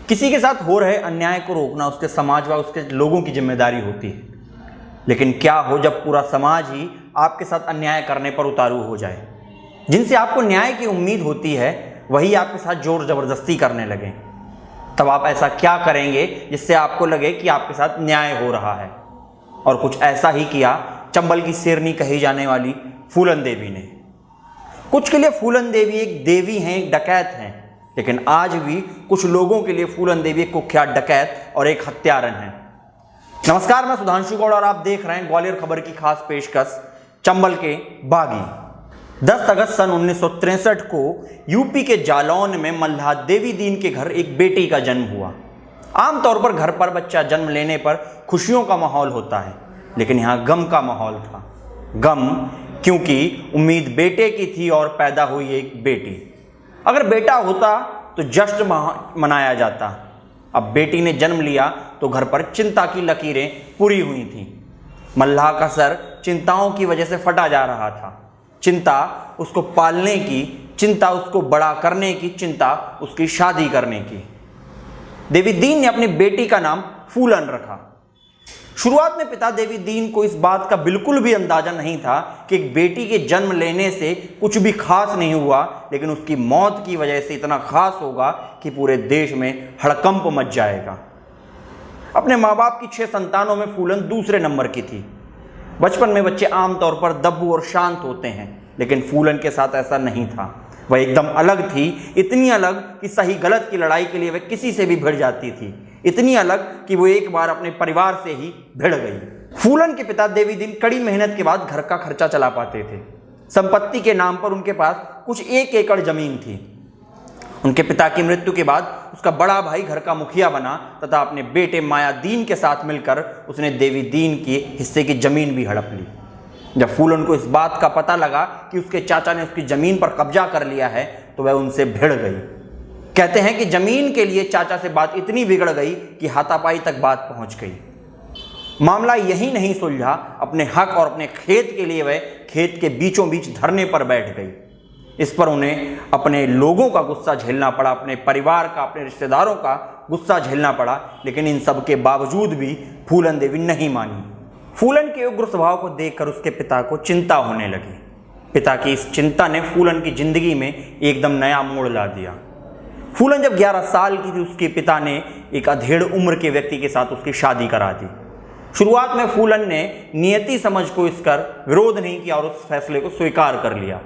किसी के साथ हो रहे अन्याय को रोकना उसके समाज व उसके लोगों की जिम्मेदारी होती है, लेकिन क्या हो जब पूरा समाज ही आपके साथ अन्याय करने पर उतारू हो जाए। जिनसे आपको न्याय की उम्मीद होती है वही आपके साथ जोर जबरदस्ती करने लगे, तब आप ऐसा क्या करेंगे जिससे आपको लगे कि आपके साथ न्याय हो रहा है। और कुछ ऐसा ही किया चंबल की शेरनी कही जाने वाली फूलन देवी ने। कुछ के लिए फूलन देवी एक देवी हैं, एक डकैत हैं, लेकिन आज भी कुछ लोगों के लिए फूलन देवी एक कुख्यात डकैत और एक हत्यारन है। नमस्कार, मैं सुधांशु गौड़ और आप देख रहे हैं ग्वालियर खबर की खास पेशकश चंबल के बागी। 10 अगस्त सन 1963 को यूपी के जालौन में मल्लाह देवी दीन के घर एक बेटी का जन्म हुआ। आमतौर पर घर पर बच्चा जन्म लेने पर खुशियों का माहौल होता है, लेकिन यहाँ गम का माहौल था। गम क्योंकि उम्मीद बेटे की थी और पैदा हुई एक बेटी। अगर बेटा होता तो जश्न मनाया जाता। अब बेटी ने जन्म लिया तो घर पर चिंता की लकीरें पूरी हुई थीं। मल्लाह का सर चिंताओं की वजह से फटा जा रहा था। चिंता उसको पालने की, चिंता उसको बड़ा करने की, चिंता उसकी शादी करने की। देवी दीन ने अपनी बेटी का नाम फूलन रखा। शुरुआत में पिता देवी दीन को इस बात का बिल्कुल भी अंदाजा नहीं था कि एक बेटी के जन्म लेने से कुछ भी खास नहीं हुआ, लेकिन उसकी मौत की वजह से इतना खास होगा कि पूरे देश में हड़कंप मच जाएगा। अपने माँ बाप की 6 संतानों में फूलन दूसरे नंबर की थी। बचपन में बच्चे आमतौर पर दब्बू और शांत होते हैं, लेकिन फूलन के साथ ऐसा नहीं था। वह एकदम अलग थी, इतनी अलग कि सही गलत की लड़ाई के लिए वह किसी से भी भिड़ जाती थी। इतनी अलग कि वो एक बार अपने परिवार से ही भिड़ गई। फूलन के पिता देवी दीन कड़ी मेहनत के बाद घर का खर्चा चला पाते थे। संपत्ति के नाम पर उनके पास कुछ 1 एकड़ जमीन थी। उनके पिता की मृत्यु के बाद उसका बड़ा भाई घर का मुखिया बना तथा अपने बेटे माया दीन के साथ मिलकर उसने देवी दीन के हिस्से की जमीन भी हड़प ली। जब फूलन को इस बात का पता लगा कि उसके चाचा ने उसकी जमीन पर कब्जा कर लिया है तो वह उनसे भिड़ गई। कहते हैं कि जमीन के लिए चाचा से बात इतनी बिगड़ गई कि हाथापाई तक बात पहुंच गई। मामला यही नहीं सुलझा, अपने हक और अपने खेत के लिए वह खेत के बीचों बीच धरने पर बैठ गई। इस पर उन्हें अपने लोगों का गुस्सा झेलना पड़ा, अपने परिवार का, अपने रिश्तेदारों का गुस्सा झेलना पड़ा, लेकिन इन सब के बावजूद भी फूलन देवी नहीं मानी। फूलन के उग्र स्वभाव को देखकर उसके पिता को चिंता होने लगी। पिता की इस चिंता ने फूलन की जिंदगी में एकदम नया मोड़ ला दिया। फूलन जब 11 साल की थी उसके पिता ने एक अधेड़ उम्र के व्यक्ति के साथ उसकी शादी करा दी। शुरुआत में फूलन ने नियति समझ को इसकर विरोध नहीं किया और उस फैसले को स्वीकार कर लिया।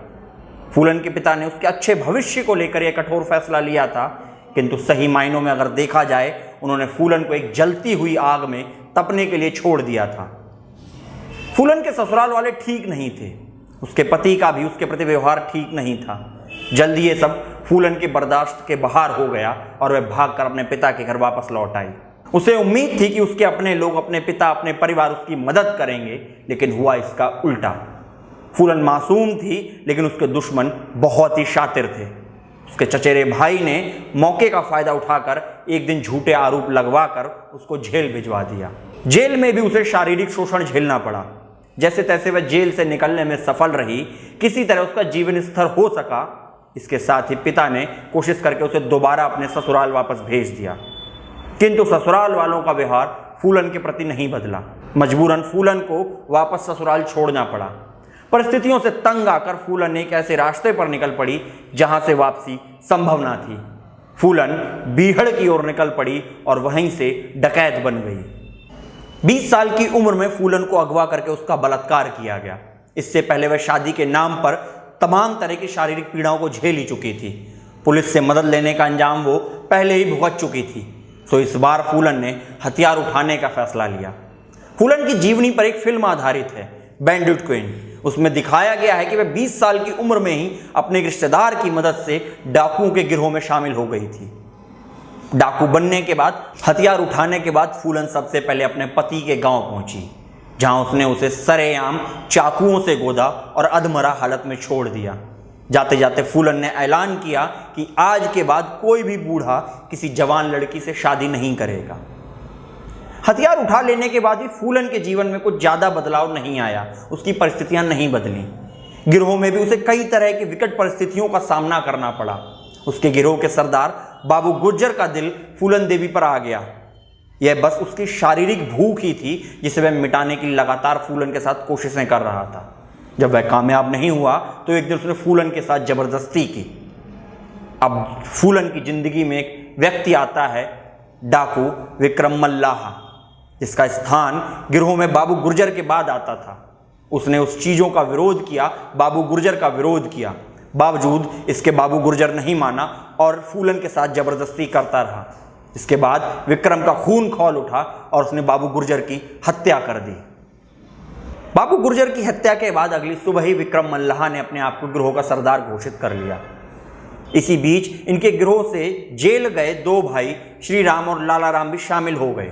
फूलन के पिता ने उसके अच्छे भविष्य को लेकर यह कठोर फैसला लिया था, किंतु सही मायनों में अगर देखा जाए उन्होंने फूलन को एक जलती हुई आग में तपने के लिए छोड़ दिया था। फूलन के ससुराल वाले ठीक नहीं थे, उसके पति का भी उसके प्रति व्यवहार ठीक नहीं था। जल्दी ये सब फूलन के बर्दाश्त के बाहर हो गया और वह भागकर अपने पिता के घर वापस लौट आई। उसे उम्मीद थी कि उसके अपने लोग, अपने पिता, अपने परिवार उसकी मदद करेंगे, लेकिन हुआ इसका उल्टा। फूलन मासूम थी, लेकिन उसके दुश्मन बहुत ही शातिर थे। उसके चचेरे भाई ने मौके का फायदा उठाकर एक दिन झूठे आरोप लगवाकर उसको जेल भिजवा दिया। जेल में भी उसे शारीरिक शोषण झेलना पड़ा। जैसे तैसे वह जेल से निकलने में सफल रही, किसी तरह उसका जीवन स्तर हो सका। इसके साथ ही पिता ने कोशिश करके उसे दोबारा अपने ससुराल वापस भेज दिया, किंतु ससुराल वालों का व्यवहार फूलन के प्रति नहीं बदला। मजबूरन फूलन को वापस ससुराल छोड़ना पड़ा। परिस्थितियों से तंग आकर फूलन एक ऐसे रास्ते पर निकल पड़ी जहां से वापसी संभव ना थी। फूलन बीहड़ की ओर निकल पड़ी और वहीं से डकैत बन गई। 20 साल की उम्र में फूलन को अगवा करके उसका बलात्कार किया गया। इससे पहले वह शादी के नाम पर तमाम तरह की शारीरिक पीड़ाओं को झेल ही चुकी थी। पुलिस से मदद लेने का अंजाम वो पहले ही भुगत चुकी थी। सो इस बार फूलन ने हथियार उठाने का फैसला लिया। फूलन की जीवनी पर एक फिल्म आधारित है, बैंडिट क्वीन। उसमें दिखाया गया है कि वह 20 साल की उम्र में ही अपने रिश्तेदार की मदद से डाकुओं के गिरोह में शामिल हो गई थी। डाकू बनने के बाद, हथियार उठाने के बाद फूलन सबसे पहले अपने पति के गांव पहुंची, जहां उसने उसे सरेआम चाकुओं से गोदा और अधमरा हालत में छोड़ दिया। जाते जाते फूलन ने ऐलान किया कि आज के बाद कोई भी बूढ़ा किसी जवान लड़की से शादी नहीं करेगा। हथियार उठा लेने के बाद भी फूलन के जीवन में कुछ ज़्यादा बदलाव नहीं आया, उसकी परिस्थितियां नहीं बदली। गिरोह में भी उसे कई तरह की विकट परिस्थितियों का सामना करना पड़ा। उसके गिरोह के सरदार बाबू गुर्जर का दिल फूलन देवी पर आ गया। यह बस उसकी शारीरिक भूख ही थी जिसे वह मिटाने की लगातार फूलन के साथ कोशिशें कर रहा था। जब वह कामयाब नहीं हुआ तो एक दिन उसने फूलन के साथ जबरदस्ती की। अब फूलन की जिंदगी में एक व्यक्ति आता है, डाकू विक्रम मल्लाह, जिसका स्थान गिरोह में बाबू गुर्जर के बाद आता था। उसने उस चीज़ों का विरोध किया, बाबू गुर्जर का विरोध किया, बावजूद इसके बाबू गुर्जर नहीं माना और फूलन के साथ जबरदस्ती करता रहा। इसके बाद विक्रम का खून खौल उठा और उसने बाबू गुर्जर की हत्या कर दी। बाबू गुर्जर की हत्या के बाद अगली सुबह ही विक्रम मल्लाह ने अपने आप को गिरोह का सरदार घोषित कर लिया। इसी बीच इनके गिरोह से जेल गए दो भाई श्री राम और लाला राम भी शामिल हो गए,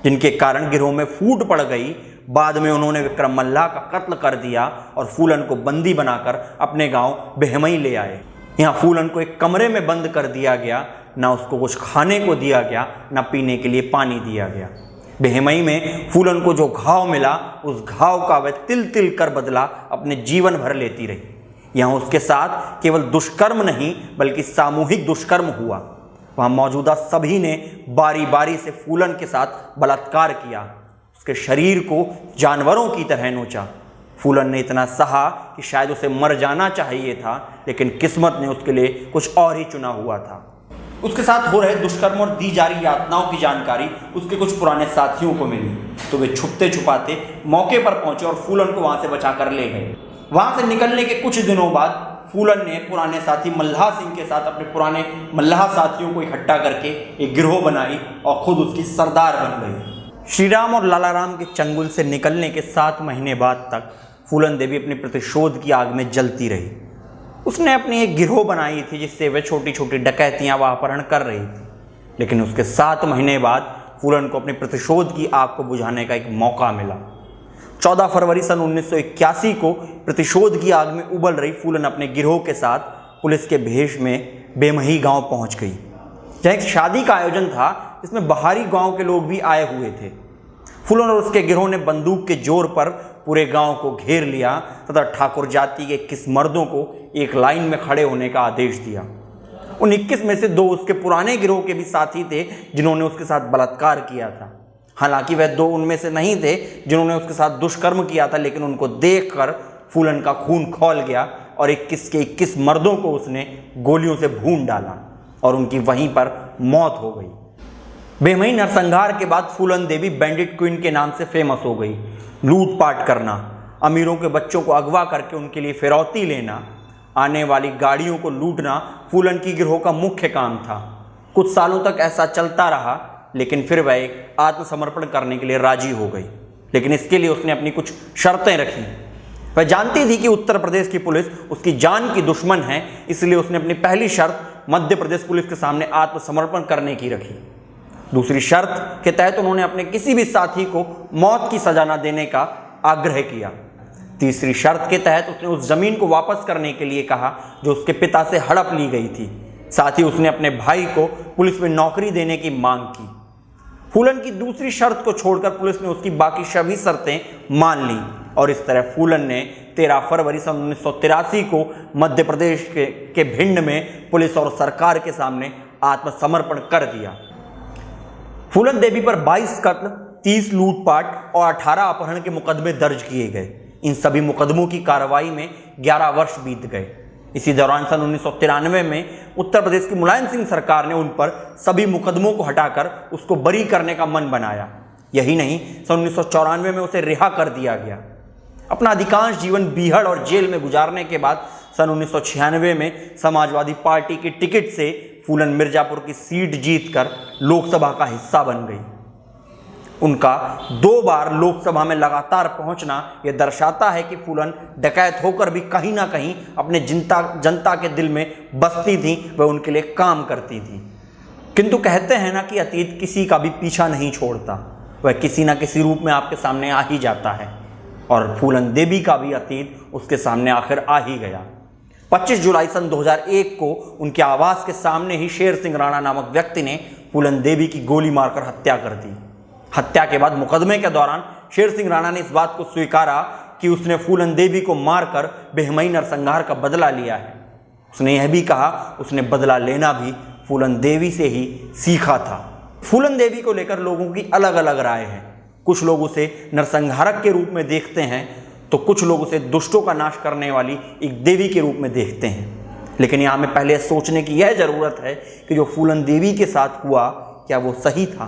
जिनके कारण गिरोह में फूट पड़ गई। बाद में उन्होंने विक्रम मल्लाह का कत्ल कर दिया और फूलन को बंदी बनाकर अपने गांव बेहमई ले आए। यहाँ फूलन को एक कमरे में बंद कर दिया गया, ना उसको कुछ खाने को दिया गया, ना पीने के लिए पानी दिया गया। बेहमई में फूलन को जो घाव मिला, उस घाव का वह तिल तिल कर बदला अपने जीवन भर लेती रही। यहाँ उसके साथ केवल दुष्कर्म नहीं बल्कि सामूहिक दुष्कर्म हुआ। वहाँ मौजूदा सभी ने बारी बारी से फूलन के साथ बलात्कार किया, उसके शरीर को जानवरों की तरह नोचा। फूलन ने इतना सहा कि शायद उसे मर जाना चाहिए था, लेकिन किस्मत ने उसके लिए कुछ और ही चुना हुआ था। उसके साथ हो रहे दुष्कर्म और दी जा रही यातनाओं की जानकारी उसके कुछ पुराने साथियों को मिली, तो वे छुपते छुपाते मौके पर पहुंचे और फूलन को वहां से बचाकर ले गए। वहां से निकलने के कुछ दिनों बाद फूलन ने पुराने साथी मल्लाह सिंह के साथ अपने पुराने मल्लाह साथियों को इकट्ठा करके एक गिरोह बनाई और खुद उसकी सरदार बन गई। श्रीराम और लाला राम के चंगुल से निकलने के 7 महीने बाद तक फूलन देवी अपने प्रतिशोध की आग में जलती रही। उसने अपनी एक गिरोह बनाई थी जिससे वह छोटी छोटी डकैतियां व अपहरण कर रही थी, लेकिन उसके 7 महीने बाद फूलन को अपने प्रतिशोध की आग को बुझाने का एक मौका मिला। 14 फरवरी सन 1981 को प्रतिशोध की आग में उबल रही फूलन अपने गिरोह के साथ पुलिस के भेष में बेमही गांव पहुंच गई, जहां एक शादी का आयोजन था। इसमें बाहरी गांव के लोग भी आए हुए थे। फूलन और उसके गिरोह ने बंदूक के जोर पर पूरे गांव को घेर लिया तथा ठाकुर जाति के 21 मर्दों को एक लाइन में खड़े होने का आदेश दिया। उन 21 में से 2 उसके पुराने गिरोह के भी साथी थे जिन्होंने उसके साथ बलात्कार किया था। हालांकि वह 2 उनमें से नहीं थे जिन्होंने उसके साथ दुष्कर्म किया था, लेकिन उनको देखकर फूलन का खून खौल गया और 21 के 21 मर्दों को उसने गोलियों से भून डाला और उनकी वहीं पर मौत हो गई। बेमही नरसंहार के बाद फूलन देवी बैंडिट क्वीन के नाम से फेमस हो गई। लूटपाट करना, अमीरों के बच्चों को अगवा करके उनके लिए फिरौती लेना, आने वाली गाड़ियों को लूटना फूलन की गिरोह का मुख्य काम था। कुछ सालों तक ऐसा चलता रहा, लेकिन फिर वह एक आत्मसमर्पण करने के लिए राजी हो गई, लेकिन इसके लिए उसने अपनी कुछ शर्तें रखी। वह जानती थी कि उत्तर प्रदेश की पुलिस उसकी जान की दुश्मन है, इसलिए उसने अपनी पहली शर्त मध्य प्रदेश पुलिस के सामने आत्मसमर्पण करने की रखी। दूसरी शर्त के तहत उन्होंने अपने किसी भी साथी को मौत की सजा न देने का आग्रह किया। तीसरी शर्त के तहत उसने उस जमीन को वापस करने के लिए कहा जो उसके पिता से हड़प ली गई थी। साथ ही उसने अपने भाई को पुलिस में नौकरी देने की मांग की। फूलन की दूसरी शर्त को छोड़कर पुलिस ने उसकी बाकी सभी शर्तें मान ली और इस तरह फूलन ने 13 फरवरी सन 1983 को मध्य प्रदेश के भिंड में पुलिस और सरकार के सामने आत्मसमर्पण कर दिया। फूलन देवी पर 22 कत्ल, 30 लूटपाट और 18 अपहरण के मुकदमे दर्ज किए गए। इन सभी मुकदमों की कार्रवाई में 11 वर्ष बीत गए। इसी दौरान सन 1993 में उत्तर प्रदेश की मुलायम सिंह सरकार ने उन पर सभी मुकदमों को हटाकर उसको बरी करने का मन बनाया। यही नहीं, सन 1994 में उसे रिहा कर दिया गया। अपना अधिकांश जीवन बीहड़ और जेल में गुजारने के बाद सन 1996 में समाजवादी पार्टी की टिकट से फूलन मिर्जापुर की सीट जीतकर लोकसभा का हिस्सा बन गई। उनका 2 बार लोकसभा में लगातार पहुंचना यह दर्शाता है कि फूलन डकैत होकर भी कहीं ना कहीं अपने जनता के दिल में बसती थी, वह उनके लिए काम करती थी। किंतु कहते हैं ना कि अतीत किसी का भी पीछा नहीं छोड़ता, वह किसी ना किसी रूप में आपके सामने आ ही जाता है और फूलन देवी का भी अतीत उसके सामने आखिर आ ही गया। 25 जुलाई सन 2001 को उनके आवास के सामने ही शेर सिंह राणा नामक व्यक्ति ने फूलन देवी की गोली मारकर हत्या कर दी। हत्या के बाद मुकदमे के दौरान शेर सिंह राणा ने इस बात को स्वीकारा कि उसने फूलन देवी को मारकर बेहमई नरसंहार का बदला लिया है। उसने यह भी कहा उसने बदला लेना भी फूलन देवी से ही सीखा था। फूलन देवी को लेकर लोगों की अलग अलग राय है। कुछ लोग उसे नरसंहारक के रूप में देखते हैं तो कुछ लोग उसे दुष्टों का नाश करने वाली एक देवी के रूप में देखते हैं। लेकिन यहाँ में पहले सोचने की यह ज़रूरत है कि जो फूलन देवी के साथ हुआ क्या वो सही था।